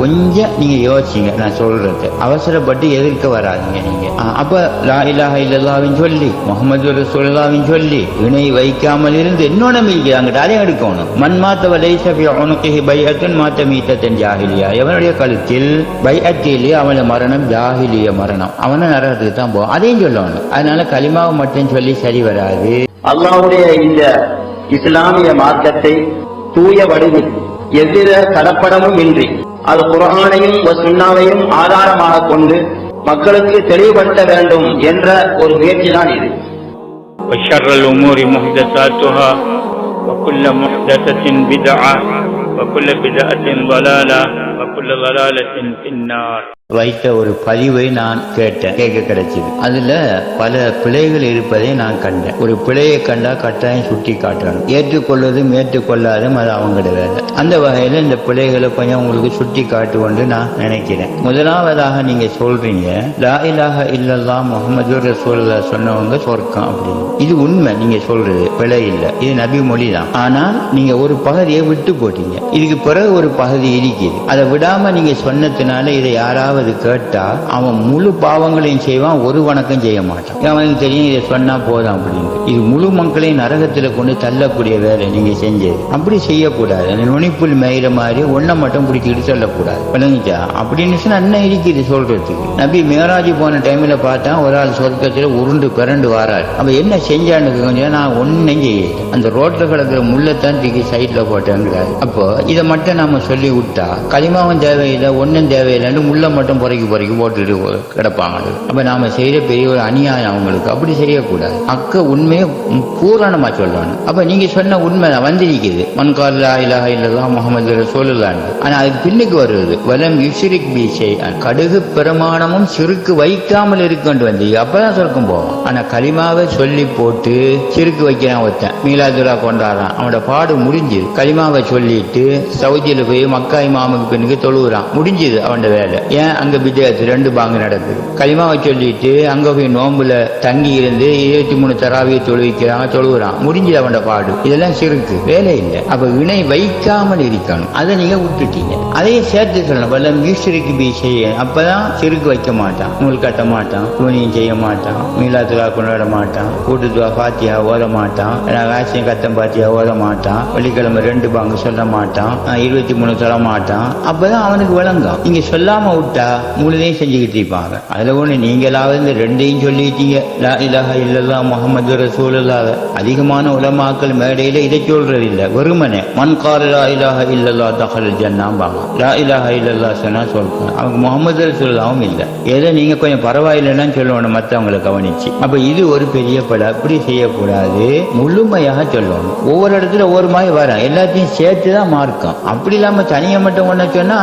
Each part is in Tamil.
கொஞ்சம் நீங்க யோசிங்க, நான் சொல்றது அவசரப்பட்டு எதிர்க்க வராதிங்க நீங்க. அப்ப லா இலாஹ இல்லல்லாஹ்வின் சொல்லி முஹம்மது ரசூலுல்லாஹ்வின் சொல்லி இணை வைக்காமல் இருந்து இன்னொன்னு மீக்கிறாங்க, அதையும் எடுக்கணும். மன் மாத்த வலைஸ ஃபி உனுகிஹி பைஅத்துன் மாத்த மீத்தத்தன் ஜாஹிலியா, எவனுடைய கழுத்தில் பைஅத்திலே அவன மரணம் ஜாஹிலிய மரணம், அவன நரகத்துக்கு தான் போகும், அதையும் சொல்லணும். அதனால கலிமாவை மட்டும் சொல்லி சரி வராது. அல்லாஹ்வுடைய இந்த இஸ்லாமிய மார்க்கத்தை தூய வடிவில் எவ்வித கலப்படமும் இன்றி அது குர்ஆனையும் சுன்னாவையும் ஆதாரமாக கொண்டு மக்களுக்கு தெளிவுபடுத்த வேண்டும் என்ற ஒரு முயற்சி தான் இது. وشر الأمور محدثاتها وكل محدثة بدعة وكل بدعة ضلالة وكل ضلالة في النار. வைத்த ஒரு பதிவை நான் கேட்க கிடைச்சது. அதுல பல பிழைகள் இருப்பதை நான் கண்டேன். ஒரு பிழையை கண்டா கட்டாயம் சுட்டி காட்டணும். ஏற்றுக்கொள்வதும் ஏற்றுக்கொள்ளாதும் அது அவங்களோட வேலை. அந்த வகையில இந்த பிழைகளை கொஞ்சம் உங்களுக்கு சுட்டி காட்டுவோன்னு நான் நினைக்கிறேன். முதலாவதாக நீங்க சொல்றீங்க லா இலாஹ இல்லல்லாஹ் முஹம்மது ரசூலுல்லாஹ் சொன்னவங்க சொர்க்கம் அப்படின்னு. இது உண்மை, நீங்க சொல்றது பிழை இல்லை, இது நபி மொழி தான். ஆனால் நீங்க ஒரு பகுதியை விட்டு போட்டீங்க. இதுக்கு பிறகு ஒரு பகுதி இருக்குது, அதை விடாம நீங்க சொன்னதுனால இதை யாராவது கேட்டா அவன் முழு பாவங்களையும் செய்வான், ஒரு வணக்கம் செய்ய மாட்டான். அவனுக்கு தெரியும் இதை சொன்னா போதும் அப்படின்னு. இது முழு மக்களையும் நரகத்துல கொண்டு தள்ளக்கூடிய வேலை நீங்க செஞ்சது. அப்படி செய்யக்கூடாது. அந்த நுனிப்புல் மேயிற மாதிரி ஒன்ன மட்டும் பிடிச்சிக்கிட்டு சொல்லக்கூடாது. விளங்குச்சா? அப்படின்னு சொன்னா என்ன இருக்குது சொல்றதுக்கு. நபி மேராஜ் போன டைம்ல பார்த்தா ஒரு ஆள் சொர்க்கத்துல உருண்டு பிறண்டு வாராரு. அப்ப என்ன செஞ்சான்னு கொஞ்சம் நான் ஒன்னும் செய்ய, அந்த ரோட்ல கிடக்குற முள்ளத்தான் தூக்கி சைட்ல போட்டேங்கிறாரு. அப்போ இதை மட்டும் நாம சொல்லி விட்டா களிமாவும் தேவையில்லை ஒன்னும் தேவையில்லைன்னு முள்ள மட்டும் பொறைக்கு போட்டுட்டு கிடப்பாங்க. அப்ப நாம செய்யற பெரிய ஒரு அநியாயம் அவங்களுக்கு. அப்படி செய்யக்கூடாது. அக்க உண்மையை பூரணமா சொல்லணும். அப்ப நீங்க சொன்ன உண்மை வந்திருக்குது, மன் கால லா இலாஹ இல்லல்லாஹ் முஹம்மது ரசூலுல்லாஹ். ஆனா அதுக்கு பின்னுக்கு வருது வலம் யுஷ்ரிக் பி ஷைஅன், கடுகு பிரமாணமும் சிறுக்கு வைக்காமல் இருக்குன்னு வந்து அப்பதான் சொர்க்கம் போவோம். ஆனா கலிமாவை சொல்லி போட்டு சிறுக்கு வைக்கிறான் ஒருத்தன், மீலாதுல்லா கொண்டாடுறான், அவனோட பாடு முடிஞ்சுது. கலிமாவை சொல்லிட்டு சவுதியில போய் மக்கா இமாமுக்கு பின்னுக்கு தொழுகிறான், முடிஞ்சுது அவனோட வேலை. ஏன் அங்க பிஜயத்து 2 பாங்கு நடக்குது. கலிமாவை சொல்லிட்டு அங்க போய் நோம்புல தங்கி இருந்து 23 தராவியை தொழுவிக்கிறாங்க, தொழுகிறான், முடிஞ்சது அவனோட பாடு. இதெல்லாம் சிறுக்கு வேலை இல்லை. அப்ப இணை வைக்காமல் இருக்கணும், அதை நீங்க விட்டுட்டீங்க. அதையே சேர்த்து சொல்லணும், வல்லம் யுஷ்ரிக் பி ஷைஅன். அப்பதான் சிறுக்கு வைக்க மாட்டான், நூல் கட்ட மாட்டான், துணியும் செய்ய மாட்டான், மீலாத்துல்லா கொண்டாட மாட்டான், கூட்டுத்துவா பாத்தியா ஓத மாட்டான், ராசியம் கத்தம் பாத்தியா ஓத மாட்டான், வெள்ளிக்கிழமை 2 பாங்கு சொல்ல மாட்டான், 23 சொல்ல மாட்டான். அப்பதான் அவனுக்கு விளங்கும். நீங்க சொல்லாம விட்டா முழுதையும் செஞ்சுக்கிட்டு இருப்பாங்க. அதுல ஒண்ணு நீங்களாவது இந்த 2ஐயும் சொல்லிட்டீங்க, லா இலாஹ இல்லல்லாஹ் முஹம்மது ரசூலுல்லாஹ். அதிகமான உலமாக்கள் மேடையில இதை சொல்றது இல்ல, வெறுமனே மன் கால லா இலாஹ இல்லல்லாஹ் தஹல் ஜன்னாம்பாங்க. லா இலாஹ இல்லல்லாஹ் சொன்னா சொல்றாங்க, அவங்க முஹம்மது ரசூலுல்லாஹும் இல்ல. ஏதோ நீங்க கொஞ்சம் பரவாயில்லைன்னு சொல்லணும் மற்றவங்களை கவனிச்சு. அப்ப இது ஒரு பெரிய பட. அப்படி செய்யக்கூடாது, முழுமையாக சொல்லணும். ஒவ்வொரு இடத்துல ஒவ்வொரு மாதிரி வர எல்லாத்தையும் சேர்த்துதான் மார்க்கம். அப்படி இல்லாம தனியை மட்டும் ஒண்ணு சொன்னா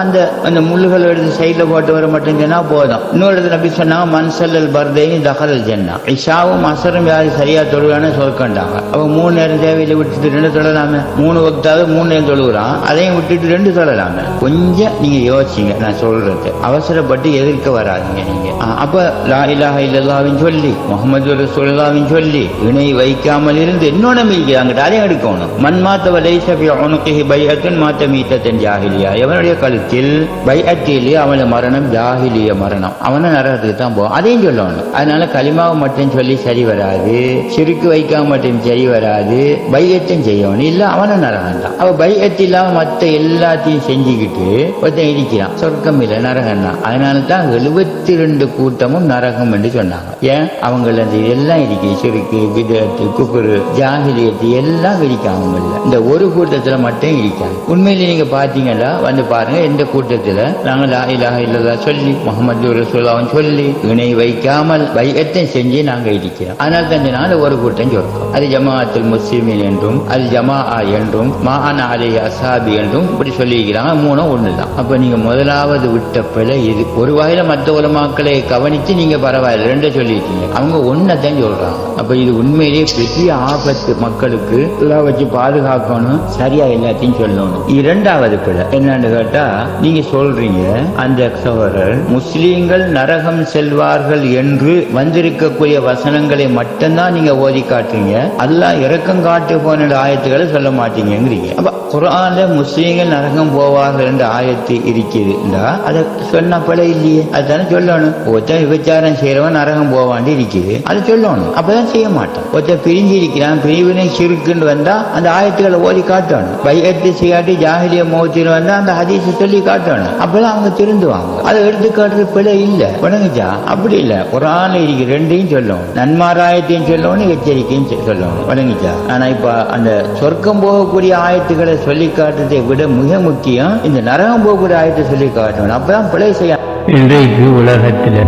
அந்த முள்ளுகள் எடுத்து சைட்ல போட்டு வர மட்டும் சொன்னா போதும். இன்னொரு இடத்துல நபி சொன்னாங்க மன்சல்லல் பர்தையும் தஹல் ஜன்னா, இஷாவும் அசரும் யாரு சரியா தொழுவான்னு சொல்லிட்டாங்க. அப்ப 3 நேரம் தேவையில விட்டுட்டு 2 தொழலாமே, 3 வக்தாவது 3 நேரம் தொழுகிறான், அதையும் விட்டுட்டு 2 தொழலாமே. கொஞ்சம் நீங்க யோசிங்க, நான் சொல்றது அவசரப்பட்டு எதிர்க்க வராதிங்க நீங்க. அப்ப லா இலாஹ இல்லல்லாஹ்வின் சொல்லி முஹம்மது ரசூலுல்லாஹ்வின் சொல்லி இணை வைக்காமல் இருந்து இன்னொன்னு மீக்கிறாங்க, அதையும் எடுக்கணும். மன் மாத்த வலைஸ ஃபி உனுகிஹி பைஅத்துன் மாத்த மீத்தத்தன் ஜாஹிலியா, எவனுடைய கழுத்தில் பைஅத்திலே அவன மரணம் ஜாஹிலிய மரணம், அவன நரகத்துக்கு தான் போகும், அதையும் சொல்லணும். அதனால கலிமாவை மட்டும் சொல்லி சரி வராது, சிறுக்கு வைக்காம மட்டும் சரி வராது, பையத்தையும் செய்யணும், இல்ல அவன நரகம் தான். அவ பையத்து இல்லாம மத்த எல்லாத்தையும் செஞ்சுக்கிட்டு ஒருத்தன் இருக்கிறான், சொர்க்கம் இல்ல நரகம் தான். அதனால தான் 72 கூட்டமும் நரகம் என்று சொன்னாங்க. ஏன் அவங்கள எல்லாம் இருக்கு, சிறுக்கு பிதஅத்து குஃப்ரு ஜாஹிலியத்து எல்லாம் இருக்காங்க. இந்த ஒரு கூட்டத்துல மட்டும் இருக்காங்க. உண்மையில நீங்க பாத்தீங்கன்னா வந்து பாருங்க, எந்த கூட்டத்துல நாங்க லா இலாஹ இல்லல்லாஹ் சொல்லி முஹம்மது ரசூலுல்லாஹ் சொல்லி இணை வைக்காமல் பைஅத்தை செஞ்சு நாங்க இருக்கிறோம். அதனால தான் ஒரு கூட்டம் சொல்றோம், அது ஜமாஅத்துல் முஸ்லிமீன் என்றும் அது ஜமாஅ என்றும் மாஅன அலைஹி அஸ்ஹாபி என்றும் இப்படி சொல்லிக்கிறாங்க. 3 ஒண்ணுதான். அப்ப நீங்க முதலாவது விட்ட பிழை இது. ஒரு வகையில மற்ற உலமாக்களை கவனிச்சு நீங்க பரவாயில்ல 2 சொல்லிட்டீங்க, அவங்க 1 தான் சொல்றாங்க. அப்ப இது உண்மையிலேயே பெரிய ஆபத்து, மக்களுக்கு வச்சு பாதுகாக்கணும், சரியா எல்லாத்தையும் சொல்லணும். 2வது பிழை என்னன்னு கேட்டா, நீங்க சொல்றீங்க அந்த சகோதரர் முஸ்லீம்கள் நரகம் செல்வார்கள் என்று வந்திருக்கக்கூடிய வசனங்களை மட்டும்தான் நீங்க ஓதி காட்டுறீங்க, அல்லாஹ் இரக்கம் காட்டு போன ஆயத்துக்களை சொல்ல மாட்டீங்கிறீங்க. அப்ப குர்ஆன்ல முஸ்லீம்கள் நரகம் போவார்கள் என்ற ஆயத்து இருக்குதுண்டா அதை சொன்ன பிழை இல்லையே. அதுதானே சொல்லணும். ஒருத்தன் விபச்சாரம் செய்யறவன் நரகம் போவான்னு இருக்குது, அதை சொல்லணும். அப்பதான் செய்ய மாட்டான். ஒருத்தன் பிரிஞ்சு இருக்கிறான், பிரிவினை சிறுக்குன்னு வந்தா அந்த ஆயத்துக்களை ஓதி காட்டணும். பையத்து செய்யாட்டி ஜாஹிலிய மௌத்தின்னு வந்தா அந்த ஹதீஸை சொல்லி காட்டணும். அப்பதான் அவங்க திருந்துவாங்க. அதை எடுத்து காட்டுறது பிழை இல்லை. வணங்குச்சா? அப்படி இல்லை. குர்ஆன்ல இருக்கு ரெண்டையும் சொல்லணும். நன்மாராயத்தையும் சொல்லணும், எச்சரிக்கையும் சொல்லணும். வணங்குச்சா? ஆனா இப்ப அந்த சொர்க்கம் போகக்கூடிய ஆயத்துக்களை சொல்லி காட்டுறதை விட மிக முக்கியம் இந்த நரகம் போகக்கூடிய ஆயத்தை சொல்லி காட்டணும். அப்பதான் பிழை செய்ய. இன்றைக்கு உலகத்தில்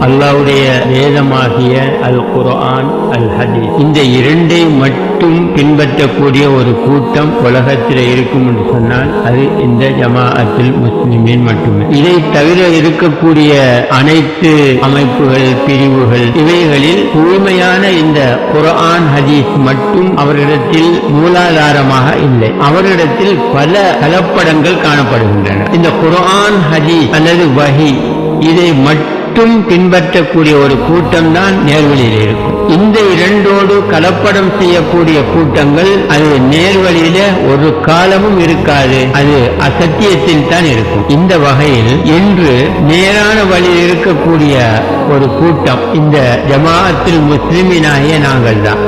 அல்லாஹ்வுடைய வேதமாகிய அல் குர்ஆன், அல் ஹதீஸ், இந்த இரண்டை மட்டும் பின்பற்றக்கூடிய ஒரு கூட்டம் உலகத்தில் இருக்கும் என்று சொன்னால் அது இந்த ஜமாஅத்துல் முஸ்லிமீன் மட்டுமே. இதை தவிர இருக்கக்கூடிய அனைத்து அமைப்புகள், பிரிவுகள், இவைகளில் தூய்மையான இந்த குர்ஆன் ஹதீஸ் மட்டும் அவர்களிடத்தில் மூலாதாரமாக இல்லை. அவர்களிடத்தில் பல கலப்படங்கள் காணப்படுகின்றன. இந்த குர்ஆன் ஹதீஸ் அல்லது வஹி இதை மட்டும் பின்பற்றக்கூடிய ஒரு கூட்டம் தான் நேர்வழியில் இருக்கும். இந்த இரண்டோடு கலப்படம் செய்யக்கூடிய கூட்டங்கள் அது நேர்வழியில ஒரு காலமும் இருக்காது, அது அசத்தியத்தில் தான் இருக்கும். இந்த வகையில் இன்று நேரான வழியில் இருக்கக்கூடிய ஒரு கூட்டம் இந்த ஜமாஅத்துல் முஸ்லிமீனாகிய நாங்கள் தான்.